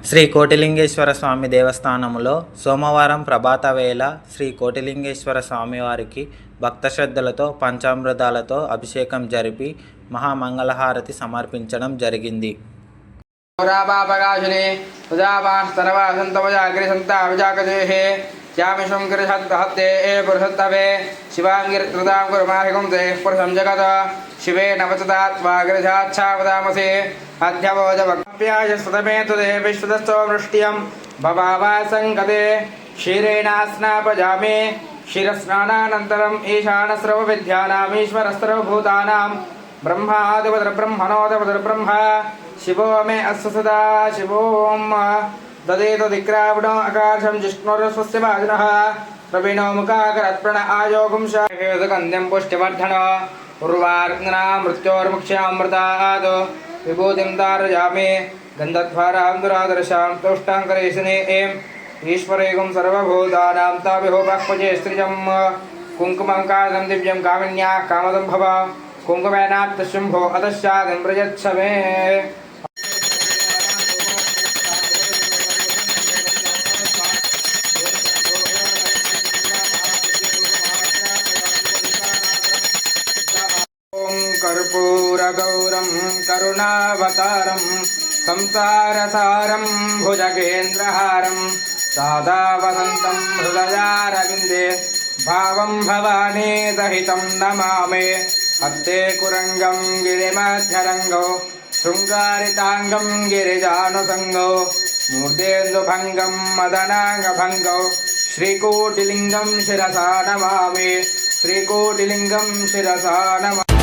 శ్రీ కోటిలింగేశ్వర స్వామి దేవస్థానములో సోమవారం ప్రభాత వేళ శ్రీ కోటిలింగేశ్వర స్వామివారికి భక్త శ్రద్ధలతో పంచామృతాలతో అభిషేకం జరిపి మహామంగళహారతి సమర్పించడం జరిగింది. श्यामिषं गिरिहत्ते पुरुषत्तवे शिवाङ्गिरृतां गुरुमाहिकं ते पुरुषं जगत शिवे नवचतात्मा गिरिजाच्छावदामसे अध्यवोजवक्प्याय सुतमे तुदे विश्वदस्तो वृष्ट्यं भवावासङ्गते क्षीरेणास्नापजामे क्षीरस्नानानन्तरम् ईशानस्रवविद्यानामीश्वरस्रवभूतानां ब्रह्मादिवद्रब्रह्मणोदिवद्रब्रह्म शिवो मे अस्य सदा शिवोम् ददेतो दिक्रावणो आकाशं जिष्णुरस्वस्य भाजनः प्रवीणो मुखाकरत्प्रण आयोगुं शाहेदकन्द्यं पुष्टिवर्धन उर्वार्ग्ना मृत्योर्मुक्ष्यामृतात् विभूतिं तारयामि गन्धद्वारां दुरादर्शां तोष्टाङ्करेशने ईश्वरेगुं सर्वभूतानां ताभिहोपक्वजे स्त्रिजं कुङ्कुमं कादं दिव्यं कामिन्याः कामदं भव कुङ्कुमेनाप्तशुम्भो अतश्चादिं प्रयच्छ मे कर्पूरगौरं करुणावतारं संसारसारं भुजगेन्द्रहारं सदा वसन्तं हृदयारविन्दे भावं भवानी दहितं नमामि हस्ते कुरङ्गं गिरिमध्यरङ्गौ शृङ्गारिताङ्गं गिरिजानुसङ्गौ मूर्तेन्दुभङ्गं मदनाङ्गभङ्गौ श्रीकोटिलिङ्गं शिरसा नमामि श्रीकोटिलिङ्गं शिरसा नमामि।